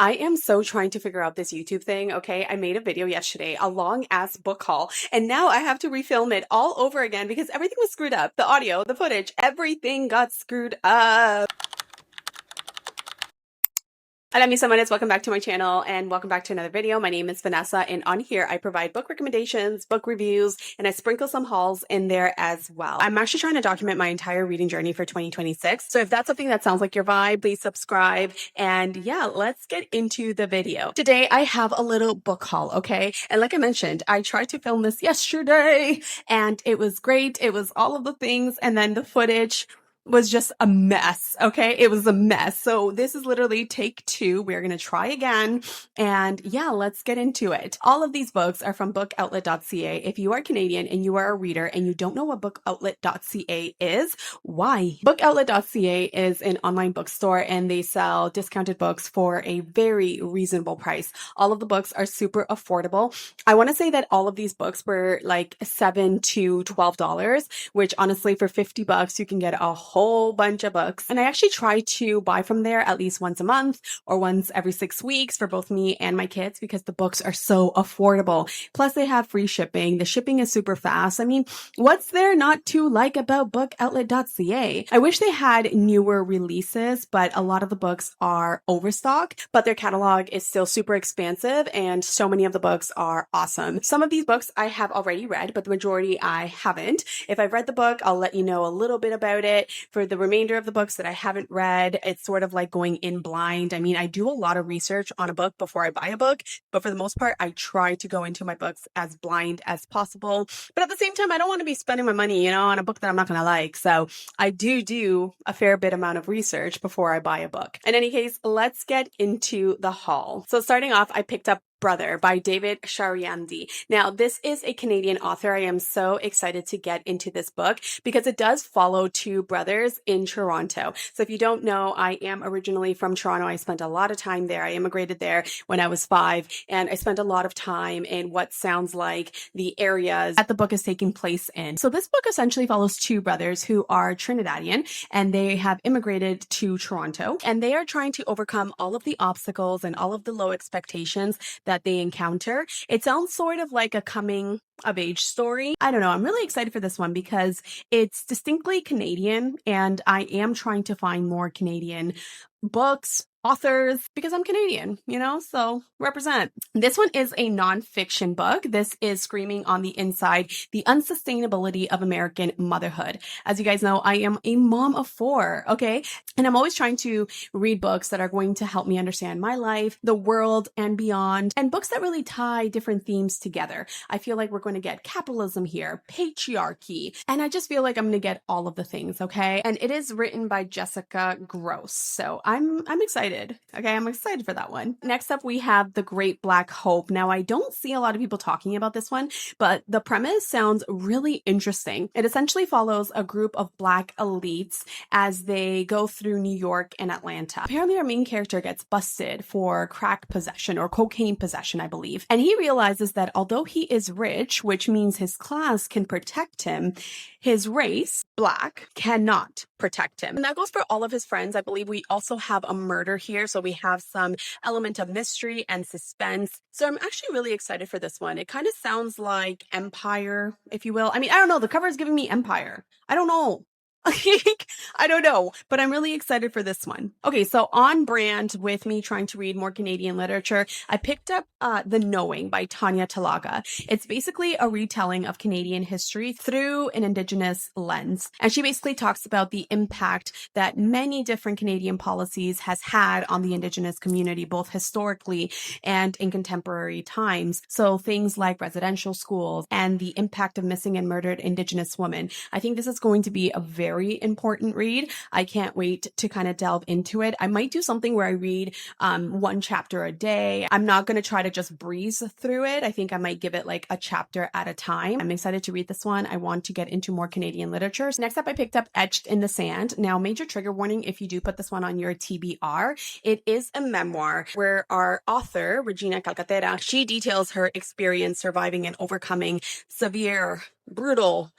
I am so trying to figure out this YouTube thing, okay? I made a video yesterday, a long ass book haul, and now I have to refilm it all over again because everything was screwed up. The audio, the footage, everything got screwed up. Hola mis amores, welcome back to my channel and welcome back to another video. My name is Vanessa and on here I provide book recommendations, book reviews, and I sprinkle some hauls in there as well. I'm actually trying to document my entire reading journey for 2026. So if that's something that sounds like your vibe, please subscribe. And yeah, let's get into the video. Today I have a little book haul, okay? And like I mentioned, I tried to film this yesterday and it was great. It was all of the things and then the footage was just a mess. Okay. It was a mess. So this is literally take two. We're going to try again. And yeah, let's get into it. All of these books are from Bookoutlet.ca. If you are Canadian and you are a reader and you don't know what Bookoutlet.ca is, why? Bookoutlet.ca is an online bookstore and they sell discounted books for a very reasonable price. All of the books are super affordable. I want to say that all of these books were like $7 to $12, which honestly for $50 you can get a whole bunch of books. And I actually try to buy from there at least once a month or once every 6 weeks for both me and my kids because the books are so affordable. Plus they have free shipping. The shipping is super fast. I mean, what's there not to like about bookoutlet.ca? I wish they had newer releases, but a lot of the books are overstock, but their catalog is still super expansive and so many of the books are awesome. Some of these books I have already read, but the majority I haven't. If I've read the book, I'll let you know a little bit about it. For the remainder of the books that I haven't read, it's sort of like going in blind. I mean, I do a lot of research on a book before I buy a book, but for the most part, I try to go into my books as blind as possible. But at the same time, I don't want to be spending my money, on a book that I'm not going to like. So I do a fair bit amount of research before I buy a book. In any case, let's get into the haul. So starting off, I picked up Brother by David Chariandy. Now, this is a Canadian author. I am so excited to get into this book because it does follow two brothers in Toronto. So if you don't know, I am originally from Toronto. I spent a lot of time there. I immigrated there when I was 5, and I spent a lot of time in what sounds like the areas that the book is taking place in. So this book essentially follows two brothers who are Trinidadian, and they have immigrated to Toronto, and they are trying to overcome all of the obstacles and all of the low expectations that they encounter. It sounds sort of like a coming of age story. I don't know. I'm really excited for this one because it's distinctly Canadian and I am trying to find more Canadian books, authors, because I'm Canadian, so represent. This one is a nonfiction book. This is Screaming on the Inside, the Unsustainability of American Motherhood. As you guys know, I am a mom of 4, okay? And I'm always trying to read books that are going to help me understand my life, the world, and beyond, and books that really tie different themes together. I feel like we're going to get capitalism here, patriarchy, and I just feel like I'm going to get all of the things, okay? And it is written by Jessica Grose. So I'm excited. Okay, I'm excited for that one. Next up, we have The Great Black Hope. Now, I don't see a lot of people talking about this one, but the premise sounds really interesting. It essentially follows a group of Black elites as they go through New York and Atlanta. Apparently, our main character gets busted for crack possession or cocaine possession, I believe. And he realizes that although he is rich, which means his class can protect him, his race, Black, cannot protect him. And that goes for all of his friends. I believe we also have a murder here, so we have some element of mystery and suspense. So I'm actually really excited for this one. It kind of sounds like Empire, if you will. I mean, I don't know. The cover is giving me Empire. I don't know. I don't know, but I'm really excited for this one. Okay, so on brand with me trying to read more Canadian literature, I picked up The Knowing by Tanya Talaga. It's basically a retelling of Canadian history through an Indigenous lens. And she basically talks about the impact that many different Canadian policies has had on the Indigenous community, both historically and in contemporary times. So things like residential schools and the impact of missing and murdered Indigenous women. I think this is going to be a very important read. I can't wait to kind of delve into it. I might do something where I read one chapter a day. I'm not going to try to just breeze through it. I think I might give it like a chapter at a time. I'm excited to read this one. I want to get into more Canadian literature. So next up, I picked up Etched in the Sand. Now, major trigger warning if you do put this one on your TBR. It is a memoir where our author, Regina Calcaterra, she details her experience surviving and overcoming severe, brutal,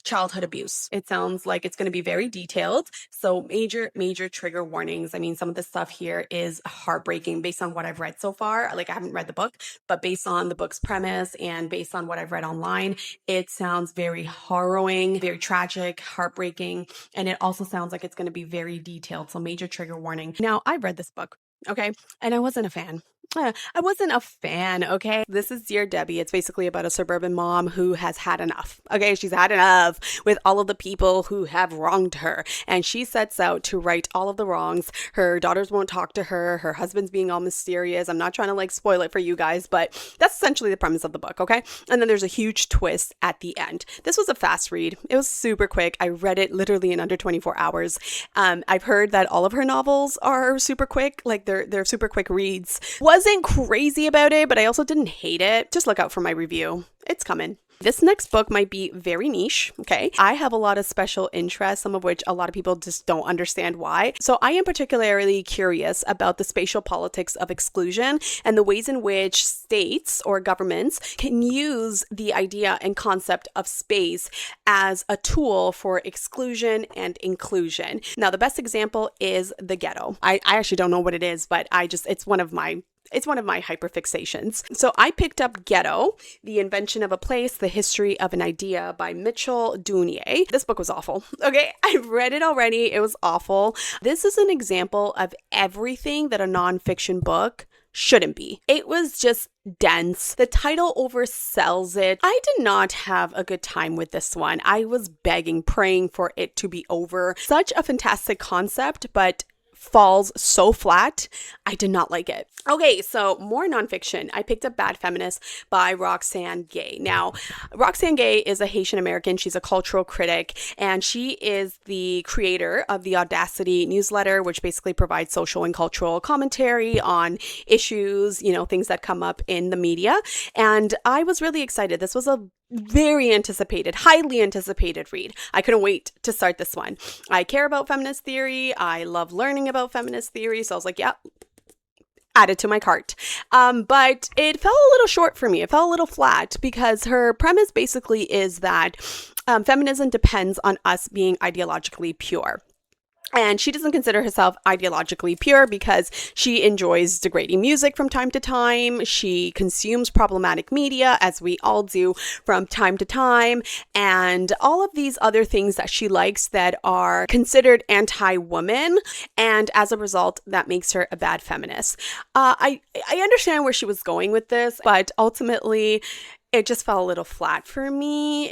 childhood abuse. It sounds like it's going to be very detailed. So major trigger warnings. I mean, some of the stuff here is heartbreaking based on what I've read so far. Like, I haven't read the book, but based on the book's premise and based on what I've read online, it sounds very harrowing, very tragic, heartbreaking. And it also sounds like it's going to be very detailed. So major trigger warning. Now, I've read this book. Okay. And I wasn't a fan. I wasn't a fan, okay? This is Dear Debbie. It's basically about a suburban mom who has had enough, okay? She's had enough with all of the people who have wronged her. And she sets out to right all of the wrongs. Her daughters won't talk to her. Her husband's being all mysterious. I'm not trying to like spoil it for you guys, but that's essentially the premise of the book, okay? And then there's a huge twist at the end. This was a fast read. It was super quick. I read it literally in under 24 hours. I've heard that all of her novels are super quick, like they're super quick reads. Wasn't crazy about it, but I also didn't hate it. Just look out for my review. It's coming. This next book might be very niche, okay? I have a lot of special interests, some of which a lot of people just don't understand why. So I am particularly curious about the spatial politics of exclusion and the ways in which states or governments can use the idea and concept of space as a tool for exclusion and inclusion. Now, the best example is the Ghetto. I actually don't know what it is, but it's one of my hyperfixations. So I picked up Ghetto, The Invention of a Place, The History of an Idea by Mitchell Duneier. This book was awful. Okay, I've read it already. It was awful. This is an example of everything that a nonfiction book shouldn't be. It was just dense. The title oversells it. I did not have a good time with this one. I was begging, praying for it to be over. Such a fantastic concept, but falls so flat. I did not like it. Okay, so more nonfiction. I picked up Bad Feminist by Roxane Gay. Now, Roxane Gay is a Haitian American. She's a cultural critic, and she is the creator of the Audacity newsletter, which basically provides social and cultural commentary on issues, things that come up in the media. And I was really excited. This was a very anticipated, highly anticipated read. I couldn't wait to start this one. I care about feminist theory. I love learning about feminist theory. So I was like, yeah, add it to my cart. But it fell a little short for me. It fell a little flat because her premise basically is that feminism depends on us being ideologically pure. And she doesn't consider herself ideologically pure because she enjoys degrading music from time to time. She consumes problematic media, as we all do from time to time. And all of these other things that she likes that are considered anti-woman. And as a result, that makes her a bad feminist. I understand where she was going with this, but ultimately, it just fell a little flat for me.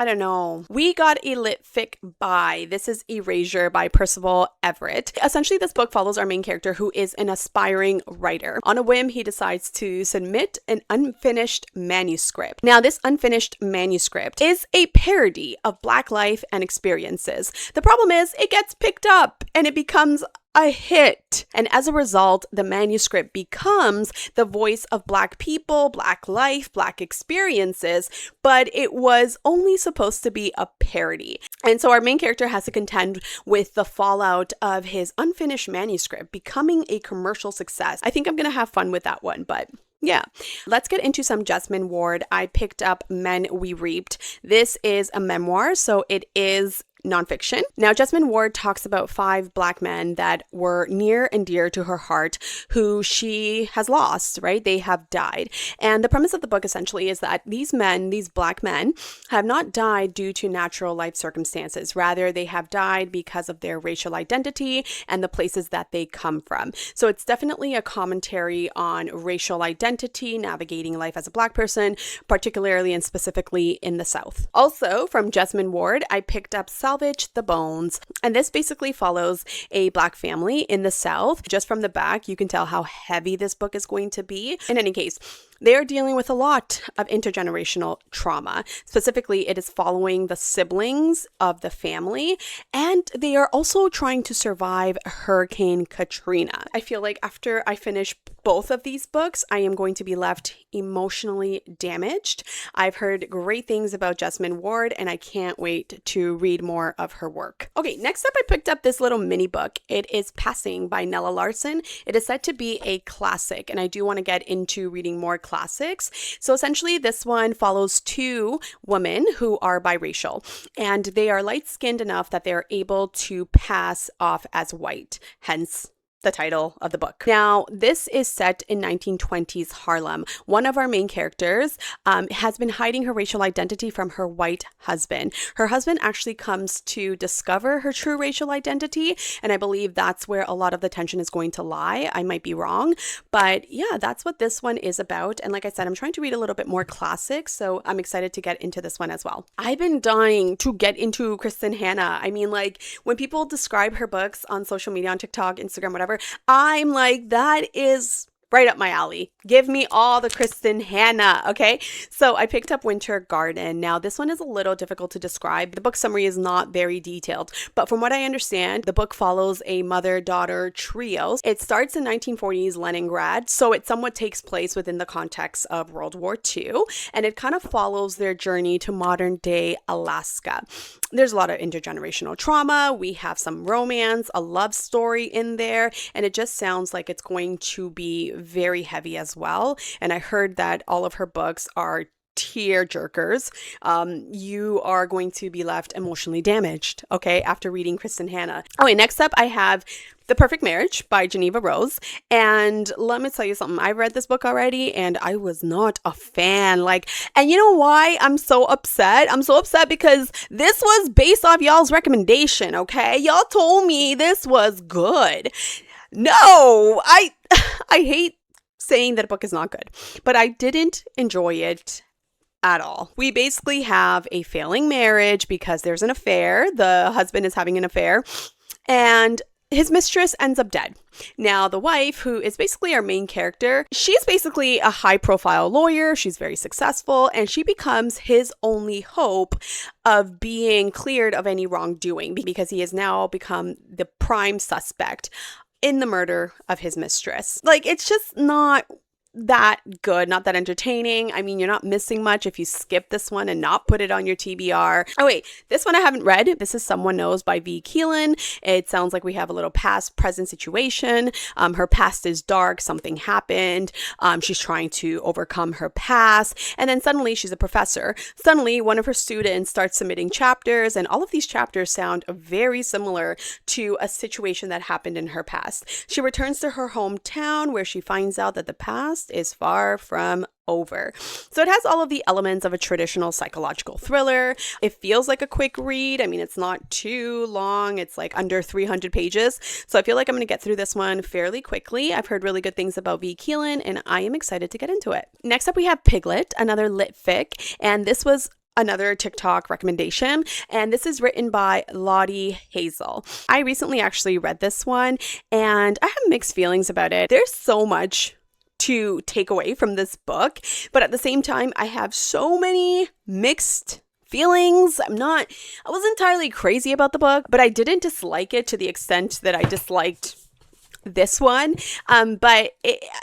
I don't know. We got a lit fic by. This is Erasure by Percival Everett. Essentially, this book follows our main character who is an aspiring writer. On a whim, he decides to submit an unfinished manuscript. Now, this unfinished manuscript is a parody of Black life and experiences. The problem is it gets picked up and it becomes a hit. And as a result, the manuscript becomes the voice of Black people, Black life, Black experiences, but it was only supposed to be a parody. And so our main character has to contend with the fallout of his unfinished manuscript becoming a commercial success. I think I'm going to have fun with that one, but yeah, let's get into some Jesymn Ward. I picked up Men We Reaped. This is a memoir, so it is nonfiction. Now, Jesymn Ward talks about 5 Black men that were near and dear to her heart who she has lost, right? They have died. And the premise of the book essentially is that these men, these Black men, have not died due to natural life circumstances. Rather, they have died because of their racial identity and the places that they come from. So it's definitely a commentary on racial identity, navigating life as a Black person, particularly and specifically in the South. Also, from Jesymn Ward, I picked up Salvage, The Bones. And this basically follows a Black family in the South. Just from the back, you can tell how heavy this book is going to be. In any case, they are dealing with a lot of intergenerational trauma. Specifically, it is following the siblings of the family, and they are also trying to survive Hurricane Katrina. I feel like after I finish both of these books, I am going to be left emotionally damaged. I've heard great things about Jesymn Ward, and I can't wait to read more of her work. Okay, next up, I picked up this little mini book. It is Passing by Nella Larsen. It is said to be a classic, and I do want to get into reading more classics. So essentially this one follows two women who are biracial, and they are light-skinned enough that they're able to pass off as white, hence the title of the book. Now, this is set in 1920s Harlem. One of our main characters has been hiding her racial identity from her white husband. Her husband actually comes to discover her true racial identity, and I believe that's where a lot of the tension is going to lie. I might be wrong, but yeah, that's what this one is about. And like I said, I'm trying to read a little bit more classics, so I'm excited to get into this one as well. I've been dying to get into Kristin Hannah. I mean, like, when people describe her books on social media, on TikTok, Instagram, whatever, I'm like, that is right up my alley. Give me all the Kristin Hannah, okay? So I picked up Winter Garden. Now, this one is a little difficult to describe. The book summary is not very detailed, but from what I understand, the book follows a mother-daughter trio. It starts in 1940s Leningrad, so it somewhat takes place within the context of World War II, and it kind of follows their journey to modern-day Alaska. There's a lot of intergenerational trauma. We have some romance, a love story in there, and it just sounds like it's going to be very heavy as well. And I heard that all of her books are tear jerkers. You are going to be left emotionally damaged, okay, after reading Kristin Hannah. Okay, next up I have The Perfect Marriage by Jeneva Rose. And let me tell you something. I read this book already and I was not a fan. And you know why I'm so upset? I'm so upset because this was based off y'all's recommendation, okay? Y'all told me this was good. No, I hate saying that a book is not good, but I didn't enjoy it at all. We basically have a failing marriage because there's an affair. The husband is having an affair and his mistress ends up dead. Now, the wife, who is basically our main character, she's basically a high-profile lawyer. She's very successful, and she becomes his only hope of being cleared of any wrongdoing because he has now become the prime suspect in the murder of his mistress. It's just not that good, not that entertaining. I mean, you're not missing much if you skip this one and not put it on your TBR. Oh wait, this one I haven't read. This is Someone Knows by V. Keeland. It sounds like we have a little past present situation. Her past is dark, something happened. She's trying to overcome her past, and then suddenly she's a professor. Suddenly one of her students starts submitting chapters, and all of these chapters sound very similar to a situation that happened in her past. She returns to her hometown where she finds out that the past is far from over. So it has all of the elements of a traditional psychological thriller. It feels like a quick read. I mean, it's not too long. It's like under 300 pages. So I feel like I'm going to get through this one fairly quickly. I've heard really good things about V. Keeland, and I am excited to get into it. Next up, we have Piglet, another lit fic, and this was another TikTok recommendation, and this is written by Lotti Hazel. I recently actually read this one, and I have mixed feelings about it. There's so much to take away from this book, but at the same time, I have so many mixed feelings. I wasn't entirely crazy about the book, but I didn't dislike it to the extent that I disliked this one, but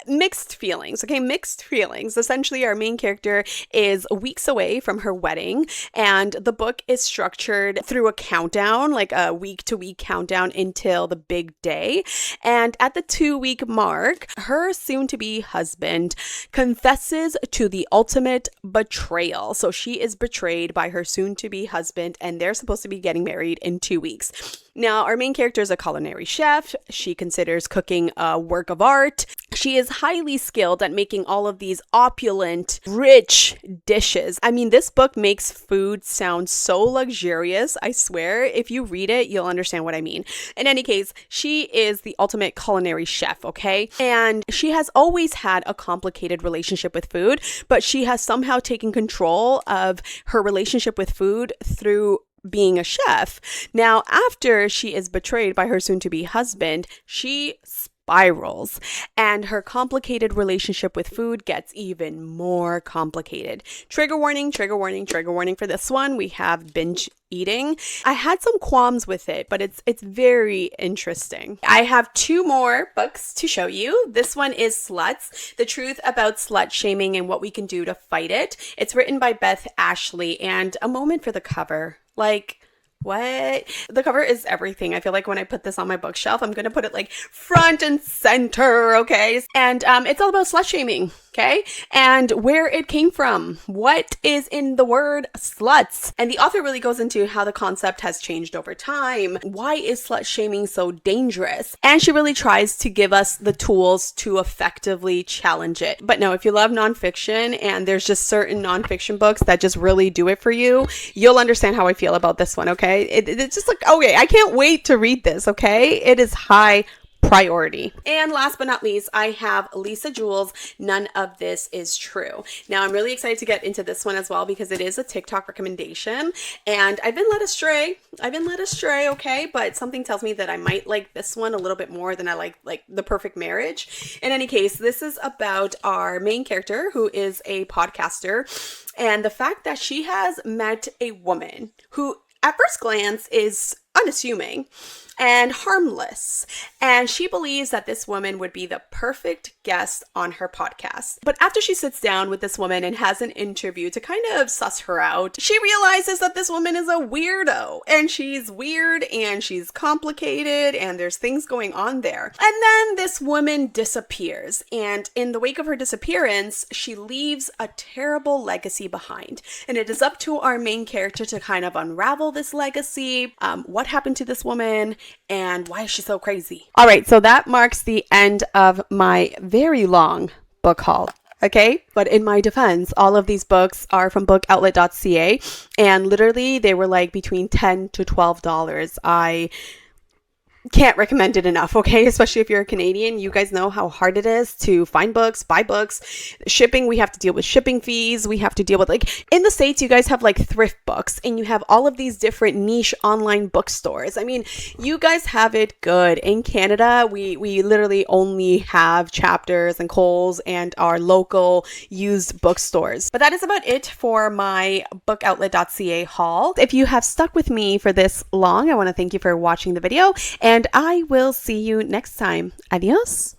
mixed feelings. Okay, mixed feelings. Essentially, our main character is weeks away from her wedding, and the book is structured through a countdown, like a week-to-week countdown until the big day. And at the 2-week mark, her soon-to-be husband confesses to the ultimate betrayal. So she is betrayed by her soon-to-be husband, and they're supposed to be getting married in 2 weeks. Now, our main character is a culinary chef. She considers cooking a work of art. She is highly skilled at making all of these opulent, rich dishes. I mean, this book makes food sound so luxurious. I swear, if you read it, you'll understand what I mean. In any case, she is the ultimate culinary chef, okay? And she has always had a complicated relationship with food, but she has somehow taken control of her relationship with food through being a chef. Now, after she is betrayed by her soon-to-be husband, she spirals, and her complicated relationship with food gets even more complicated. Trigger warning, trigger warning, trigger warning for this one. We have binge eating. I had some qualms with it, but it's very interesting. I have 2 more books to show you. This one is Sluts, The Truth About Slut Shaming and What We Can Do to Fight It. It's written by Beth Ashley, and a moment for the cover. What? The cover is everything. I feel like when I put this on my bookshelf, I'm going to put it front and center, okay? And it's all about slut shaming. okay? And where it came from. What is in the word sluts? And the author really goes into how the concept has changed over time. Why is slut shaming so dangerous? And she really tries to give us the tools to effectively challenge it. But no, if you love nonfiction and there's just certain nonfiction books that just really do it for you, you'll understand how I feel about this one, okay? It's just like, okay, I can't wait to read this, okay? It is high priority. And last but not least, I have Lisa Jewell's None of This Is True. Now, I'm really excited to get into this one as well because it is a TikTok recommendation and I've been led astray. Okay? But something tells me that I might like this one a little bit more than I like The Perfect Marriage. In any case, this is about our main character who is a podcaster and the fact that she has met a woman who at first glance is unassuming and harmless. And she believes that this woman would be the perfect guest on her podcast. But after she sits down with this woman and has an interview to kind of suss her out, she realizes that this woman is a weirdo. And she's weird and she's complicated and there's things going on there. And then this woman disappears. And in the wake of her disappearance, she leaves a terrible legacy behind. And it is up to our main character to kind of unravel this legacy. What happened to this woman? And why is she so crazy? All right, so that marks the end of my very long book haul. Okay, but in my defense, all of these books are from Bookoutlet.ca and literally they were like between $10 to $12. I can't recommend it enough, okay? Especially if you're a Canadian, you guys know how hard it is to find books, buy books, shipping. We have to deal with shipping fees. We have to deal with, like, in the States, you guys have like thrift books and you have all of these different niche online bookstores. I mean, you guys have it good. In Canada, we literally only have Chapters and Kohl's and our local used bookstores. But that is about it for my Bookoutlet.ca haul. If you have stuck with me for this long, I want to thank you for watching the video and I will see you next time. Adios.